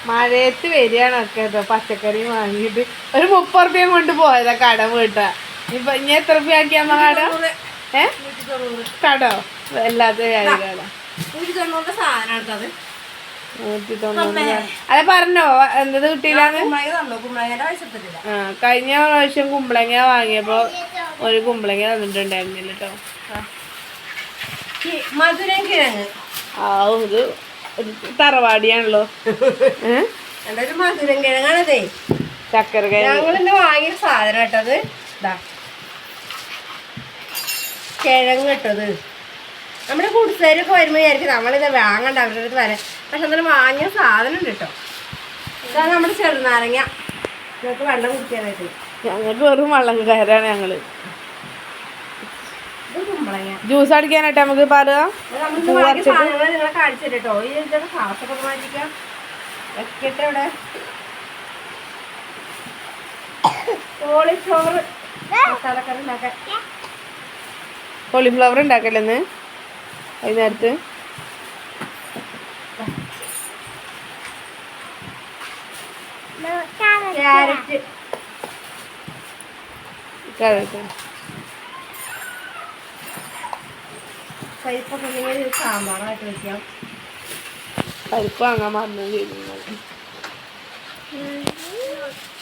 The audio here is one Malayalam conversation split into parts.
മഴയത്ത് വരികയാണൊക്കെ പച്ചക്കറി വാങ്ങിയിട്ട് ഒരു 30 റുപ്യം കൊണ്ട് പോയതാ കട വീട്ടാ. ഇപ്പൊ ഇനി എത്ര റുപ്യ ആക്കിയമ്മ കട? കടോ വല്ലാത്ത കാര്യമാണ്. 190. അതെ പറഞ്ഞോ എന്തത് കിട്ടിയില്ലാന്ന്? കഴിഞ്ഞ പ്രാവശ്യം കുമ്പളങ്ങ വാങ്ങിയപ്പോ ഒരു കുമ്പളങ്ങ തന്നിട്ടുണ്ടായിരുന്നില്ല കേട്ടോ. മധുരം കിഴങ്ങ് ഇത് തറവാടിയാണല്ലോ. ഒരു മധുരം കിഴങ്ങാണതേ. ചക്കര ഞങ്ങളിന്ന് വാങ്ങിയ സാധനം കേട്ടത് ഇതാ കിഴങ്ങ് കേട്ടത്. നമ്മുടെ കൂട്ടുകാരൊക്കെ വരുമ്പോ വിചാരിക്കും നമ്മളിത് വാങ്ങണ്ട അവരുടെ അടുത്ത് വരാൻ. പക്ഷെ എന്നാലും വാങ്ങിയ സാധനം ഉണ്ട് കേട്ടോ. ഇതാണ് നമ്മുടെ ചെറുനാരങ്ങ. നിങ്ങൾക്ക് വെള്ളം കുടിക്കാനായിട്ട്. ഞങ്ങൾക്ക് വെറും വള്ളംകാരാണ് ഞങ്ങള്. ഇത് കുമ്പളങ്ങ ജ്യൂസ് അടിക്കാനായിട്ട് നമുക്ക് പറയുക. നിങ്ങളെ കാണിച്ചു കേട്ടോ. ഈ ക്ലാസ്സൊക്കെ മാറ്റിക്കാം. വെക്കട്ടെ ഇവിടെ. കോളിഫ്ലവർ മസാലക്കറി ഉണ്ടാക്കാൻ. കോളിഫ്ലവർ ഉണ്ടാക്കല്ലെന്ന് വൈകുന്നേരത്ത്. ക്യാരറ്റ് പരിപ്പൊക്കെ ഉണ്ടെങ്കിൽ സാമ്പാറായിട്ട് വെക്കാം. പരിപ്പ് വാങ്ങാൻ മറന്നു ചെയ്യുന്നു.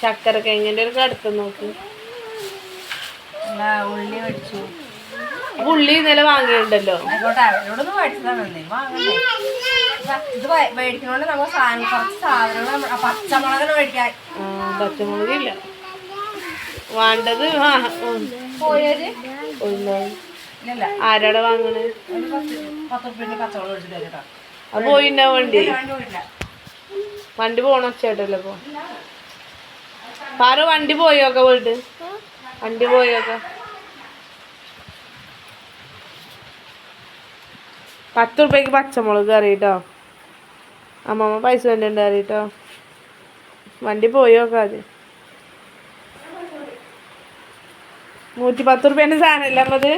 ചക്കര കിഴങ്ങിന്റെ ഒരു കടുത്ത് നോക്ക്. ഉള്ളി മേടിച്ചു. ഉള്ളി ഇന്നലെ വാങ്ങിയിട്ടുണ്ടല്ലോ. ആയിക്കോട്ടെ അവരോടൊന്നും മേടിച്ചതാണല്ലേ വാങ്ങണ്ടേ. ഇത് മേടിക്കണോണ്ട് നമുക്ക് കുറച്ച് സാധനങ്ങൾ പച്ചമുളക് മേടിക്കാൻ. പച്ചമുളകില്ല വേണ്ടത്. ആരാടെ വാങ്ങണേ? 10 റുപ്യന്റെ പച്ചമുളക് മേടിച്ചിട്ട് കേട്ടോ. അത് പോയിണ്ടാവും വണ്ടി. വണ്ടി പോണ ചേട്ടല്ലോ ഇപ്പൊ. പാറു വണ്ടി പോയോക്ക പോയിട്ട്. വണ്ടി പോയോക്ക. 10 റുപ്യക്ക് പച്ചമുളക് അറിയിട്ടോ. അമ്മമ്മ പൈസ വേണ്ടിണ്ട് അറിയിട്ടോ. വണ്ടി പോയോക്ക. അത് 110 റുപ്യന്റെ സാധനമല്ല അമ്മത്.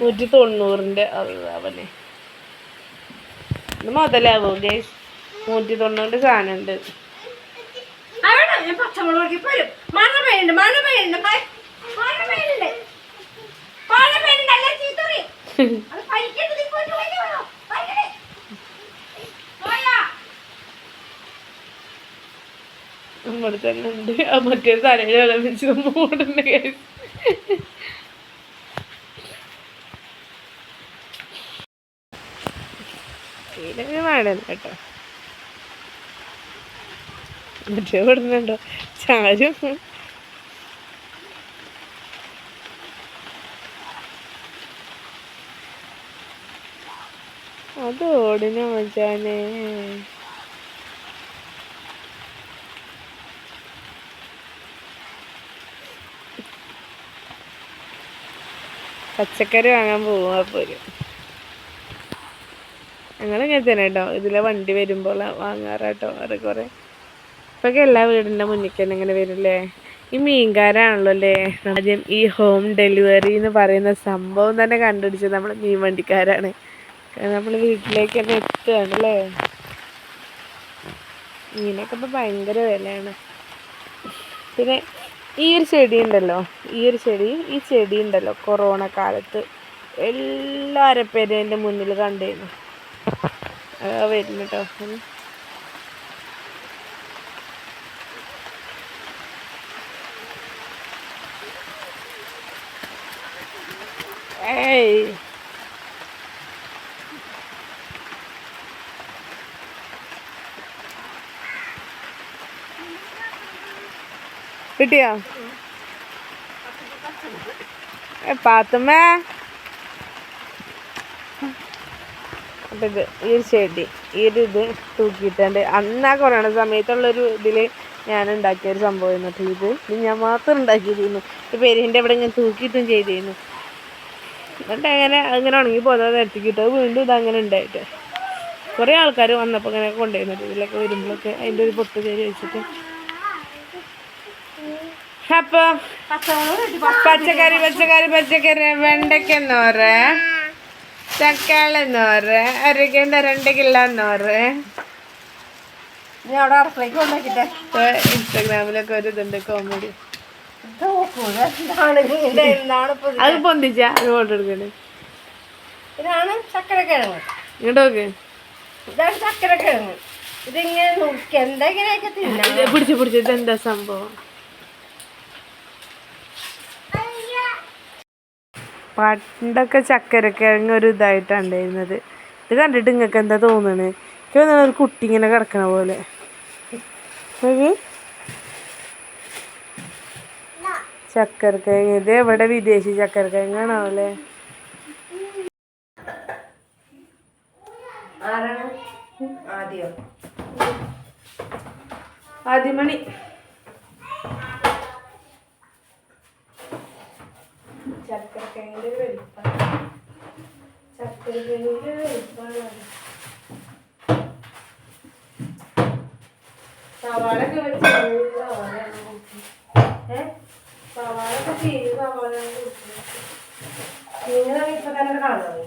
190ന്റെ അവനെ ഇത് മുതലാവോ ഗേസ്? 190ന്റെ സാധനം ഉണ്ട്. പച്ചമുളക് നമ്മുടെ തന്നെ ഉണ്ട്. മറ്റേ തലയിൽ വെള്ളം വെച്ച് മൂടുന്ന കേസ്. ഇതിലൊക്കെ വേണ്ടല്ലോ കേട്ടോ. മറ്റേ വിടുന്നുണ്ടോ ചാരും. അത് ഓടിന മച്ചാനെ. പച്ചക്കറി വാങ്ങാൻ പോവാ പോരും. ഞങ്ങളിങ്ങനെ തന്നെ കേട്ടോ. ഇതിലെ വണ്ടി വരുമ്പോൾ വാങ്ങാറാട്ടോ. അത് കുറെ ഇപ്പൊക്കെ എല്ലാ വീടിൻ്റെ മുന്നിൽ തന്നെ ഇങ്ങനെ വരില്ലേ. ഈ മീൻകാരാണല്ലോ അല്ലേ ആദ്യം ഈ ഹോം ഡെലിവറി എന്ന് പറയുന്ന സംഭവം തന്നെ കണ്ടുപിടിച്ചത് നമ്മൾ മീൻ വണ്ടിക്കാരാണ്. നമ്മൾ വീട്ടിലേക്ക് തന്നെ എത്തുകയാണ് അല്ലേ. മീനൊക്കെ ഇപ്പം ഭയങ്കര വിലയാണ്. പിന്നെ ഈ ഒരു ചെടി ഉണ്ടല്ലോ, ഈ ചെടി ഉണ്ടല്ലോ കൊറോണ കാലത്ത് എല്ലാവരും പേരും എൻ്റെ മുന്നിൽ കണ്ടിരുന്നു. വരുന്നു കേട്ടോ. ഏയ് കിട്ടിയോ പാത്തുമ്മ? അപ്പം ഇത് ഈ ഒരു ചെടി ഇത് തൂക്കിയിട്ടുണ്ട്. അന്ന് ആ കൊറോണ സമയത്തുള്ളൊരു ഇതിൽ ഞാൻ ഉണ്ടാക്കിയൊരു സംഭവം എന്നിട്ട് ഇത് ഞാൻ മാത്രം ഉണ്ടാക്കിയിരുന്നു. ഈ പെരിൻ്റെ ഇവിടെ ഇങ്ങനെ തൂക്കിയിട്ടും ചെയ്തിരുന്നു. എന്നിട്ട് അങ്ങനെ ഉണങ്ങി പോകുന്നത് എടുത്തിക്കിട്ട് വീണ്ടും ഇതങ്ങനെ ഉണ്ടായിട്ട് കുറേ ആൾക്കാർ വന്നപ്പോൾ ഇങ്ങനെ കൊണ്ടുവരുന്നത്. ഇതിലൊക്കെ വരുമ്പോഴൊക്കെ അതിൻ്റെ ഒരു പൊട്ട് കയറി വെച്ചിട്ട്. അപ്പോൾ പച്ചക്കറി വെണ്ടയ്ക്ക എന്നോറ്, തക്കാളി എന്നോറ്, 1 കിലോ 2 കിലോ എന്നോറ്, ഇനി അവിടെ അടുക്കളയ്ക്ക് കൊണ്ടുവയ്ക്കട്ടെ. ഇൻസ്റ്റാഗ്രാമിലൊക്കെ ഒരു ഇതുണ്ട് കോമഡി. അത് പൊന്തിച്ചാ ഫോട്ടോ എടുക്കണേ. ഇതാണ് ചക്കരക്കിഴങ്ങ്. ഇങ്ങോട്ട് നോക്ക്. ഇതാണ് ചക്കരക്കിഴങ്ങ്. ഇതിങ്ങനെ നോക്കി എന്തെങ്ങനെയൊക്കെ തിന്നാം. പിടിച്ച് ഇതെന്താ സംഭവം? പണ്ടൊക്കെ ചക്കരക്കിഴങ്ങ് ഒരു ഇതായിട്ടാണ് ഉണ്ടായിരുന്നത്. ഇത് കണ്ടിട്ട് നിങ്ങൾക്ക് എന്താ തോന്നണേ? എനിക്ക് തോന്നുന്നു ഒരു കുട്ടി ഇങ്ങനെ കിടക്കണ പോലെ. ചക്കരക്കിഴങ്ങ് ഇത് എവിടെ വിദേശി ചക്കരക്കിഴങ്ങാണാവല്ലേ? ആദ്യമണി ചക്കരക്കിഴങ്ങിന്റെ വലിപ്പാണ്. ചക്കരക്കിഴങ്ങിന്റെ വലിപ്പാണ്. സവാളൊക്കെ വെച്ച് സവാളൊക്കെ ചെയ്ത് സവാളാണ് നിങ്ങൾ ഇപ്പൊ തന്നെ കാണുമോ?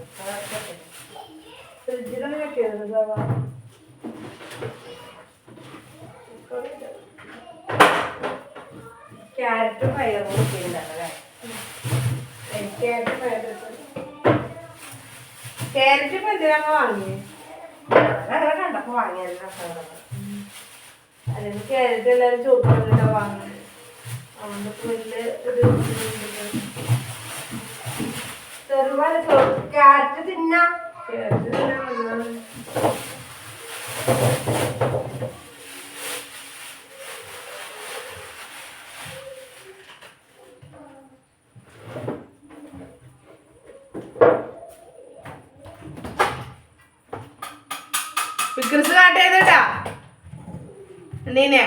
ഫ്രിഡ്ജിലൊന്നും വെക്കരുത് സവാള. ക്യാരറ്റും പയറും വെക്കുന്നുണ്ടല്ലേ? ക്യാരറ്റ് ഇപ്പൊ എന്തിനാ വാങ്ങിയേ? അങ്ങനെ കണ്ടപ്പോ വാങ്ങിയത്. അല്ലെങ്കിൽ ക്യാരറ്റ് എല്ലാവരും ചോദിക്കാറുണ്ടാ വാങ്ങുന്നത്. അതുകൊണ്ട് വലിയ ഇത് ചെറുപാട് ക്യാരറ്റ് തിന്നാ. ക്യാരറ്റ് നല്ലതാണ്. വിക്രസ് കാട്ടേതാ നീനെ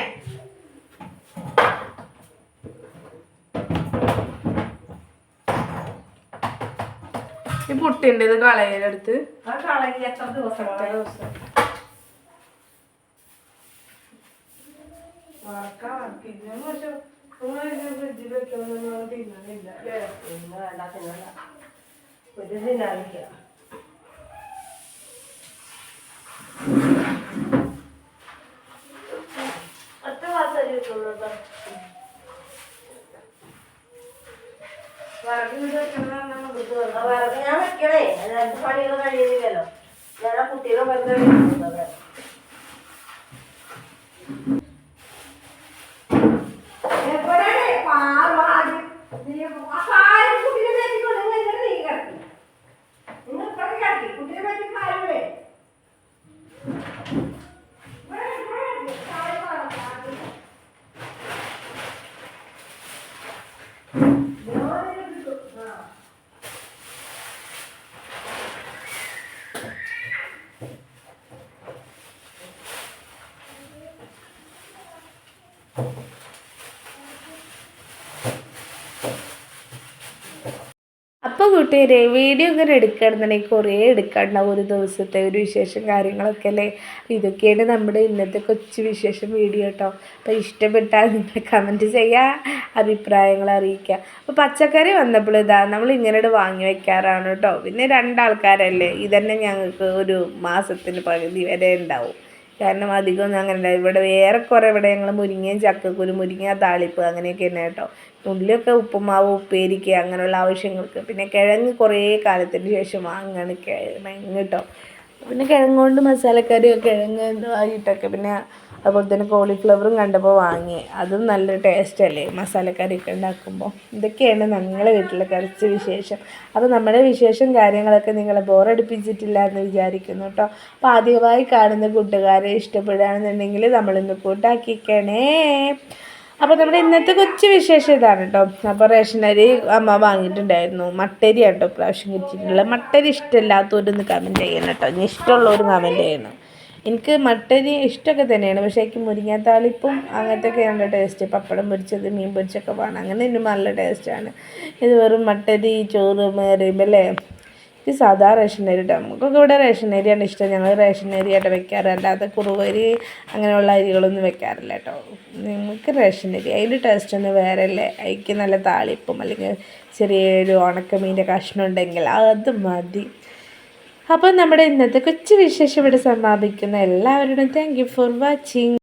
ഈ പുട്ടിണ്ട്. ഇത് കളയലെടുത്ത് ആ കളയിൽ എത്ര ദിവസം ഫ്രിഡ്ജിൽ വെക്കണം തിന്നാനില്ല. വേണ്ട തിന്നണ്ട. ഒരു തിന്നാനില്ല. ഒറ്റ മാസം കിട്ടുള്ളൂ. വിറക് ഞാൻ വെക്കണേ. രണ്ട് പണികൾ കഴിയുന്നില്ലല്ലോ. ഞാൻ കുട്ടികളെ വെറുതെ അപ്പോൾ കൂട്ടുകാരെ വീഡിയോ ഇങ്ങനെ എടുക്കുകയാണെന്നുണ്ടെങ്കിൽ കുറേ എടുക്കാണ്ടാവും. ഒരു ദിവസത്തെ ഒരു വിശേഷം കാര്യങ്ങളൊക്കെ അല്ലേ. ഇതൊക്കെയാണ് നമ്മുടെ ഇന്നത്തെ കൊച്ചു വിശേഷം വീഡിയോ കേട്ടോ. അപ്പോൾ ഇഷ്ടപ്പെട്ടാൽ നിങ്ങൾ കമൻറ്റ് ചെയ്യുക, അഭിപ്രായങ്ങൾ അറിയിക്കുക. അപ്പോൾ പച്ചക്കറി വന്നപ്പോൾ ഇതാ നമ്മൾ ഇങ്ങനെ വാങ്ങി വയ്ക്കാറാണ് കേട്ടോ. പിന്നെ 2 ആൾക്കാരല്ലേ, ഇതന്നെ ഞങ്ങൾക്ക് ഒരു മാസത്തിന് പകുതി വരെ ഉണ്ടാവും. കാരണം അധികമൊന്നും അങ്ങനെ ഇവിടെ ഏറെക്കുറെ ഇവിടെ ഞങ്ങൾ മുരിങ്ങയും ചക്കക്കുരു, മുരിങ്ങ താളിപ്പ് അങ്ങനെയൊക്കെ തന്നെ കേട്ടോ. ഉള്ളിയൊക്കെ ഉപ്പുമാവ്, ഉപ്പേരിക്ക് അങ്ങനെയുള്ള ആവശ്യങ്ങൾക്ക്. പിന്നെ കിഴങ്ങ് കുറേ കാലത്തിന് ശേഷം വാങ്ങാണ് കിഴങ്ങ് കേട്ടോ. പിന്നെ കിഴങ്ങ് കൊണ്ട് മസാലക്കറിയൊക്കെ കിഴങ്ങ് ആയിട്ടൊക്കെ. പിന്നെ അതുപോലെ തന്നെ കോളിഫ്ലവറും കണ്ടപ്പോൾ വാങ്ങി. അതും നല്ല ടേസ്റ്റല്ലേ മസാലക്കറിയൊക്കെ ഉണ്ടാക്കുമ്പോൾ. ഇതൊക്കെയാണ് ഞങ്ങളുടെ വീട്ടിലെ കുറച്ച് വിശേഷം. അപ്പോൾ നമ്മുടെ വിശേഷം കാര്യങ്ങളൊക്കെ നിങ്ങളെ ബോറടിപ്പിച്ചിട്ടില്ല എന്ന് വിചാരിക്കുന്നു കേട്ടോ. അപ്പോൾ ആദ്യമായി കാണുന്ന കൂട്ടുകാരെ ഇഷ്ടപ്പെടുകയാണെന്നുണ്ടെങ്കിൽ നമ്മളിന്ന് കൂട്ടാക്കിക്കണേ. അപ്പോൾ നമ്മുടെ ഇന്നത്തെ കൊച്ചു വിശേഷം ഇതാണ് കേട്ടോ. അപ്പോൾ റേഷനരി അമ്മ വാങ്ങിയിട്ടുണ്ടായിരുന്നു. മട്ടരി കേട്ടോ പ്രാവശ്യം കിട്ടിയിട്ടുള്ളത്. മട്ടരി ഇഷ്ടമില്ലാത്തവരൊന്ന് കമൻറ്റ് ചെയ്യണം കേട്ടോ. ഇനി ഇഷ്ടമുള്ളവർ കമൻറ്റ് ചെയ്യണം. എനിക്ക് മട്ടരി ഇഷ്ടമൊക്കെ തന്നെയാണ്. പക്ഷേ എനിക്ക് മുരിങ്ങാത്താളിപ്പും അങ്ങനത്തെയൊക്കെ നല്ല ടേസ്റ്റ്. പപ്പടം പൊരിച്ചത്, മീൻ പൊരിച്ചൊക്കെ വേണം. അങ്ങനെ ഇന്നും നല്ല ടേസ്റ്റാണ്. ഇത് വെറും മട്ടരി ചോറ് മേറിയുമ്പോൾ ഇത് സാധാ റേഷനരി കേട്ടോ. നമുക്കൊക്കെ ഇവിടെ റേഷനരിയാണ് ഇഷ്ടം. ഞങ്ങൾ റേഷനരിയായിട്ട് വെക്കാറ്. അല്ലാതെ കുറുവരി അങ്ങനെയുള്ള അരികളൊന്നും വെക്കാറില്ല കേട്ടോ. നമുക്ക് റേഷനരി അതിൻ്റെ ടേസ്റ്റ് ഒന്നും വേറെ അല്ലേ. അതിക്ക് നല്ല താളിപ്പും അല്ലെങ്കിൽ ചെറിയൊരു ഉണക്കമീൻ്റെ കഷ്ണം ഉണ്ടെങ്കിൽ അത് മതി. അപ്പോൾ നമ്മുടെ ഇന്നത്തെ കൊച്ചു വിശേഷം ഇവിടെ സമാപിക്കുന്ന എല്ലാവരോടും താങ്ക് യു ഫോർ വാച്ചിങ്.